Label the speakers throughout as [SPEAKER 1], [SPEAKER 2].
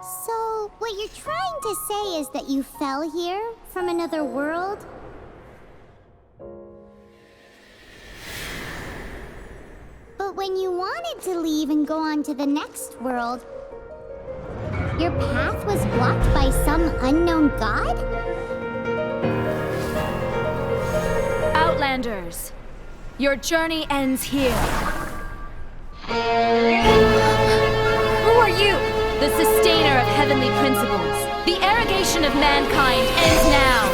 [SPEAKER 1] So, what you're trying to say is that you fell here from another world? But when you wanted to leave and go on to the next world, your path was blocked by some unknown god?
[SPEAKER 2] Outlanders, your journey ends here. Who are you? The sustainer of heavenly principles. The arrogation of mankind ends now.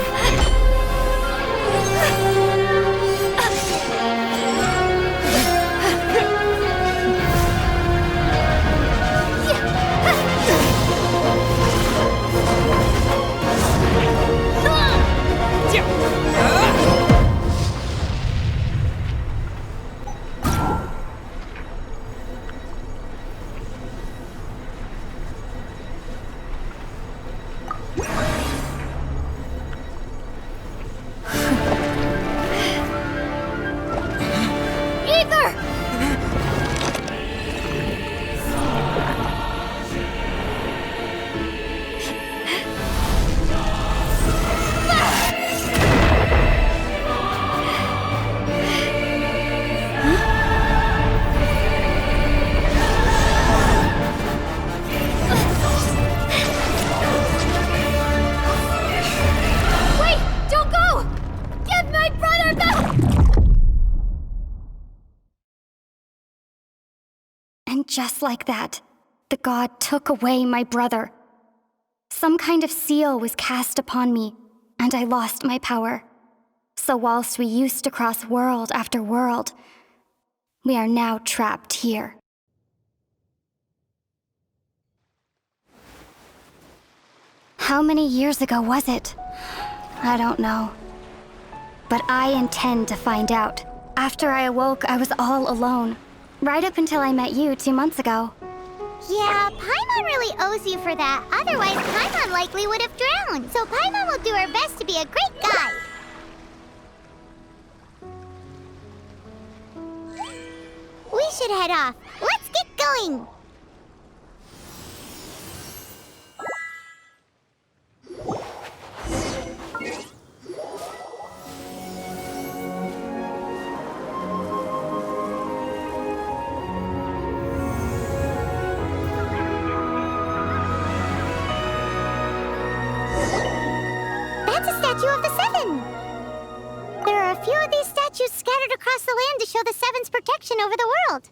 [SPEAKER 3] Just like that, the god took away my brother. Some kind of seal was cast upon me, and I lost my power. So whilst we used to cross world after world, we are now trapped here. How many years ago was it? I don't know. But I intend to find out. After I awoke, I was all alone. Right up until I met you 2 months ago.
[SPEAKER 1] Yeah, Paimon really owes you for that. Otherwise, Paimon likely would have drowned. So Paimon will do her best to be a great guide. We should head off. Let's get going. Of the Seven. There are a few of these statues scattered across the land to show the Seven's protection over the world.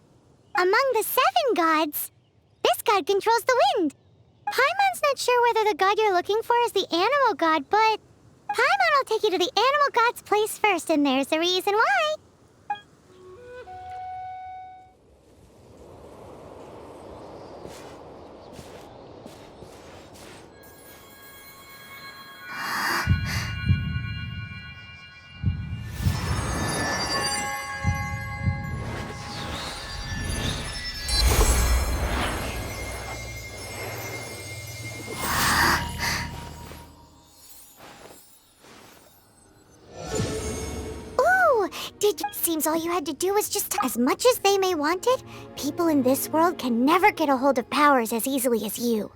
[SPEAKER 1] Among the 7 gods, this god controls the wind. Paimon's not sure whether the god you're looking for is the animal god, but Paimon will take you to the animal god's place first, and there's a reason why. Seems all you had to do was just... As much as they may want it, people in this world can never get a hold of powers as easily as you.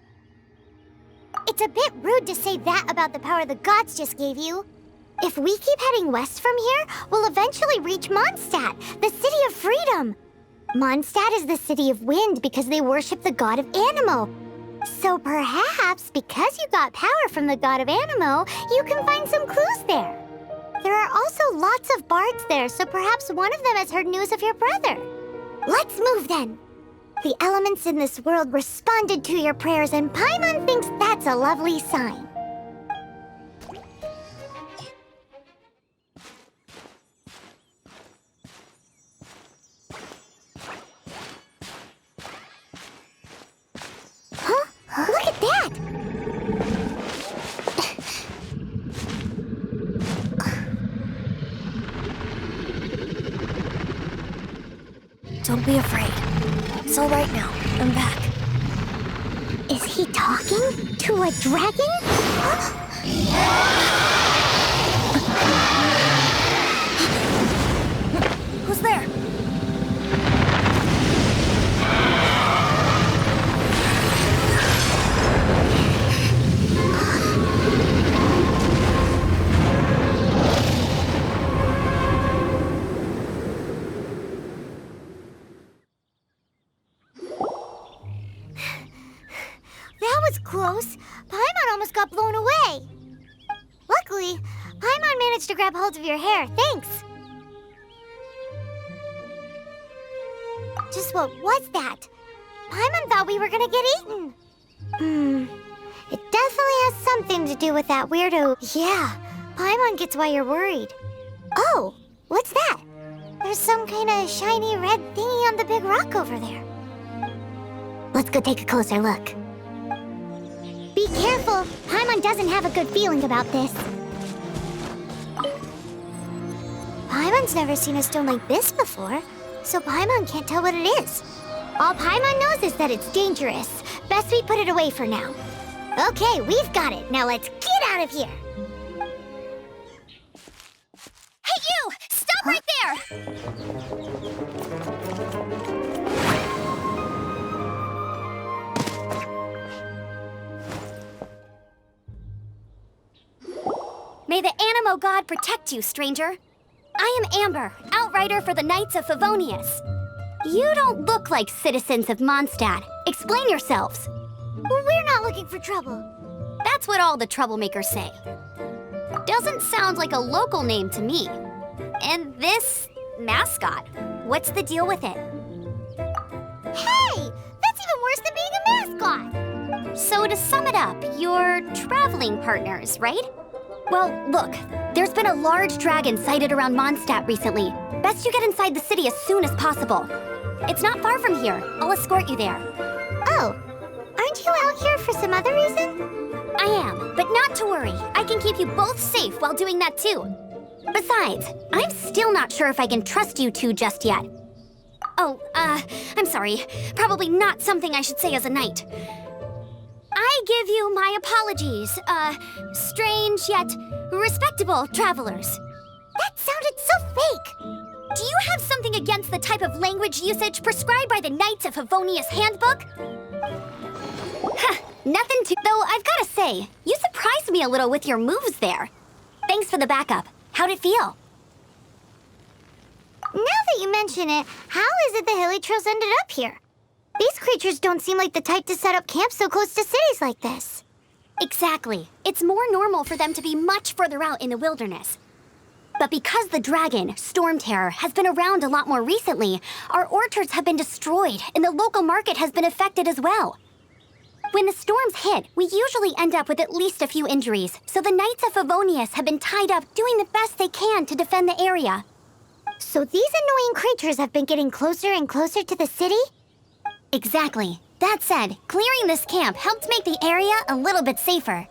[SPEAKER 1] It's a bit rude to say that about the power the gods just gave you. If we keep heading west from here, we'll eventually reach Mondstadt, the city of freedom. Mondstadt is the city of wind because they worship the god of Anemo. So perhaps, because you got power from the god of Anemo, you can find some clues there. There are also lots of bards there, so perhaps one of them has heard news of your brother. Let's move then. The elements in this world responded to your prayers, and Paimon thinks that's a lovely sign. Huh? Look at that!
[SPEAKER 4] Don't be afraid. It's all right now. I'm back.
[SPEAKER 1] Is he talking to a dragon?
[SPEAKER 4] Who's there?
[SPEAKER 1] was close. Paimon almost got blown away. Luckily, Paimon managed to grab hold of your hair. Thanks. Just what was that? Paimon thought we were gonna get eaten. It definitely has something to do with that weirdo. Yeah, Paimon gets why you're worried. Oh, what's that? There's some kind of shiny red thingy on the big rock over there. Let's go take a closer look. Be careful! Paimon doesn't have a good feeling about this. Paimon's never seen a stone like this before, so Paimon can't tell what it is. All Paimon knows is that it's dangerous. Best we put it away for now. Okay, we've got it. Now let's get out of here.
[SPEAKER 4] Hey, you! Stop right there! May the Animo God protect you, stranger. I am Amber, outrider for the Knights of Favonius. You don't look like citizens of Mondstadt. Explain yourselves.
[SPEAKER 1] We're not looking for trouble.
[SPEAKER 4] That's what all the troublemakers say. Doesn't sound like a local name to me. And this mascot, what's the deal with it?
[SPEAKER 1] Hey! That's even worse than being a mascot!
[SPEAKER 4] So to sum it up, you're traveling partners, right? Well, look, there's been a large dragon sighted around Mondstadt recently. Best you get inside the city as soon as possible. It's not far from here. I'll escort you there.
[SPEAKER 1] Oh, aren't you out here for some other reason?
[SPEAKER 4] I am, but not to worry. I can keep you both safe while doing that too. Besides, I'm still not sure if I can trust you two just yet. Oh, I'm sorry. Probably not something I should say as a knight. I give you my apologies, strange yet respectable travelers.
[SPEAKER 1] That sounded so fake.
[SPEAKER 4] Do you have something against the type of language usage prescribed by the Knights of Favonius Handbook? Nothing to... Though I've gotta say, you surprised me a little with your moves there. Thanks for the backup. How'd it feel?
[SPEAKER 1] Now that you mention it, how is it the Hilichurls ended up here? These creatures don't seem like the type to set up camp so close to cities like this.
[SPEAKER 4] Exactly. It's more normal for them to be much further out in the wilderness. But because the dragon, Storm Terror, has been around a lot more recently, our orchards have been destroyed and the local market has been affected as well. When the storms hit, we usually end up with at least a few injuries, so the Knights of Favonius have been tied up doing the best they can to defend the area.
[SPEAKER 1] So these annoying creatures have been getting closer and closer to the city?
[SPEAKER 4] Exactly. That said, clearing this camp helped make the area a little bit safer.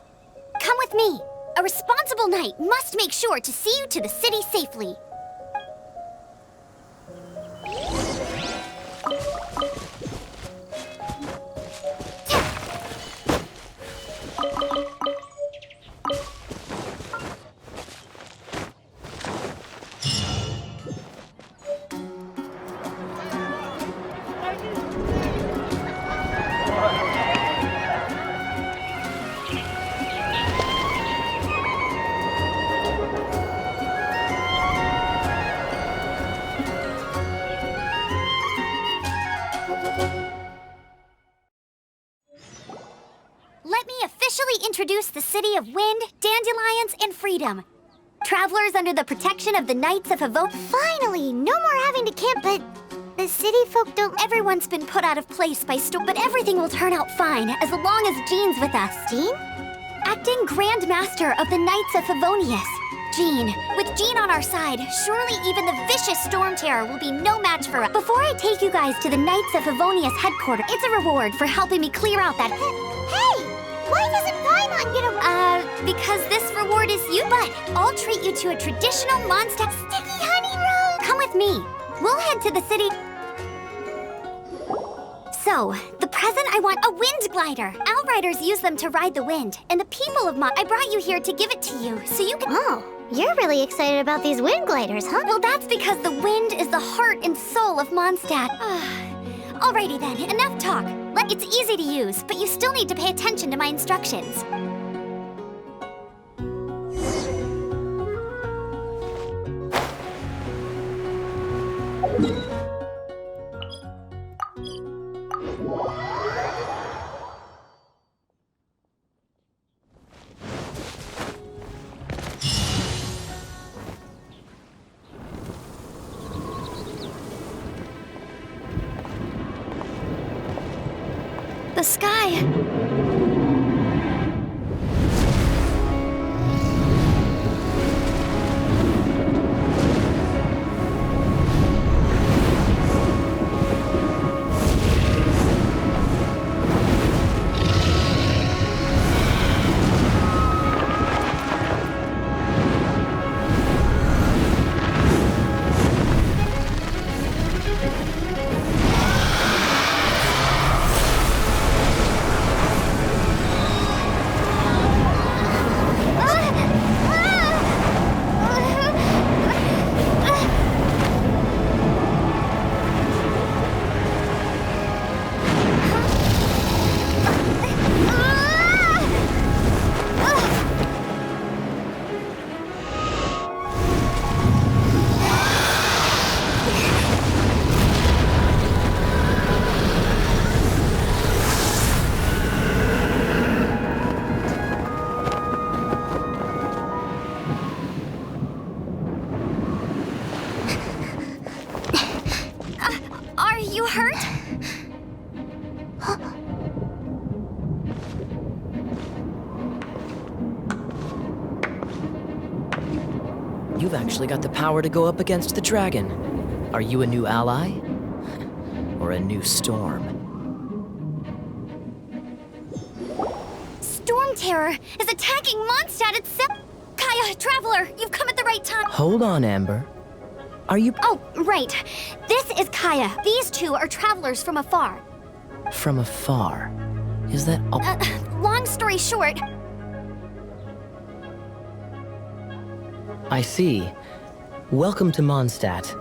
[SPEAKER 4] Come with me. A responsible knight must make sure to see you to the city safely. Let me officially introduce the city of Wind, Dandelions, and Freedom. Travelers under the protection of the Knights of Favonius.
[SPEAKER 1] Finally, no more having to camp, but the city folk don't...
[SPEAKER 4] Everyone's been put out of place by storm, but everything will turn out fine as long as Jean's with us.
[SPEAKER 1] Jean?
[SPEAKER 4] Acting Grand Master of the Knights of Favonius. Jean. With Jean on our side, surely even the vicious Storm Terror will be no match for us. Before I take you guys to the Knights of Favonius headquarters, it's a reward for helping me clear out that...
[SPEAKER 1] Hey! Why doesn't Paimon get a...
[SPEAKER 4] because this reward is you, but I'll treat you to a traditional Mondstadt
[SPEAKER 1] Sticky honey road!
[SPEAKER 4] Come with me. We'll head to the city. So, the present I want a wind glider. Outriders use them to ride the wind, and the people of I brought you here to give it to you, so you can...
[SPEAKER 1] Oh, you're really excited about these wind gliders, huh?
[SPEAKER 4] Well, that's because the wind is the heart and soul of Mondstadt. Alrighty then, enough talk. It's easy to use, but you still need to pay attention to my instructions.
[SPEAKER 3] the sky.
[SPEAKER 4] Are you hurt?
[SPEAKER 5] You've actually got the power to go up against the dragon. Are you a new ally? Or a new storm?
[SPEAKER 4] Storm Terror is attacking Mondstadt itself! Kaya, Traveler, you've come at the right time.
[SPEAKER 5] Hold on, Amber. Are you
[SPEAKER 4] Oh, right. This is Kaya. These two are travelers from afar.
[SPEAKER 5] from afar? Is that all?
[SPEAKER 4] Long story short,
[SPEAKER 5] I see. Welcome to Mondstadt.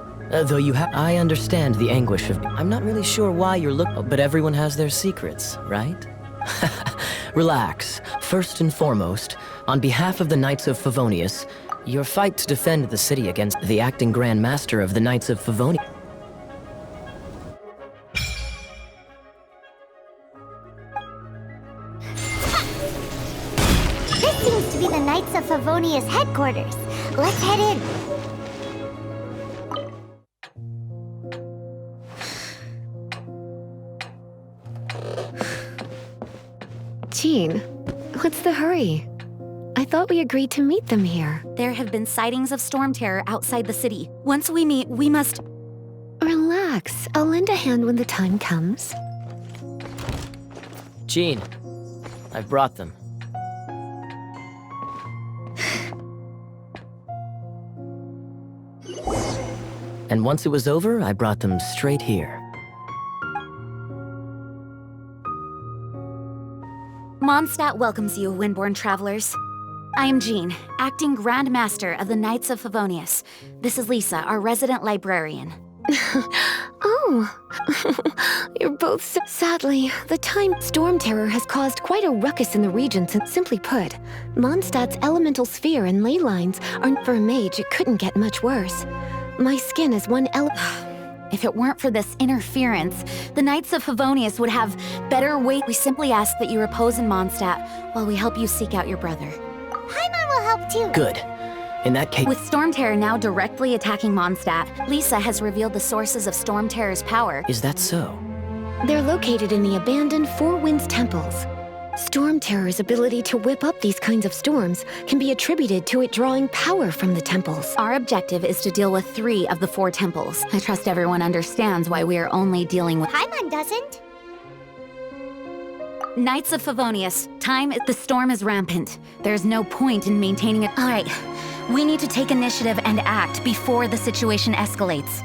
[SPEAKER 5] Though I understand the anguish of... I'm not really sure why you're but everyone has their secrets, right? Relax. First and foremost, on behalf of the Knights of Favonius, your fight to defend the city against the acting Grand Master of the Knights of Favonius...
[SPEAKER 1] This seems to be the Knights of Favonius headquarters. Let's head in.
[SPEAKER 6] Jean, what's the hurry? I thought we agreed to meet them here.
[SPEAKER 2] There have been sightings of storm terror outside the city. Once we meet, we must...
[SPEAKER 6] Relax. I'll lend a hand when the time comes.
[SPEAKER 5] Jean, I've brought them. And once it was over, I brought them straight here.
[SPEAKER 2] Mondstadt welcomes you, Windborn travelers. I am Jean, acting Grand Master of the Knights of Favonius. This is Lisa, our resident librarian.
[SPEAKER 6] Oh, you're both sadly, the storm terror has caused quite a ruckus in the region. Simply put, Mondstadt's elemental sphere and ley lines aren't for a mage. It couldn't get much worse. My skin is one
[SPEAKER 2] If it weren't for this interference, the Knights of Favonius would have better weight. We simply ask that you repose in Mondstadt while we help you seek out your brother.
[SPEAKER 1] Paimon will help too.
[SPEAKER 5] Good. In that case...
[SPEAKER 2] With Storm Terror now directly attacking Mondstadt, Lisa has revealed the sources of Storm Terror's power.
[SPEAKER 5] Is that so?
[SPEAKER 6] They're located in the abandoned Four Winds temples. Storm Terror's ability to whip up these kinds of storms can be attributed to it drawing power from the temples.
[SPEAKER 2] Our objective is to deal with 3 of the 4 temples. I trust everyone understands why we are only dealing with...
[SPEAKER 1] Paimon doesn't.
[SPEAKER 2] Knights of Favonius, the storm is rampant. There's no point in maintaining it. All right, we need to take initiative and act before the situation escalates.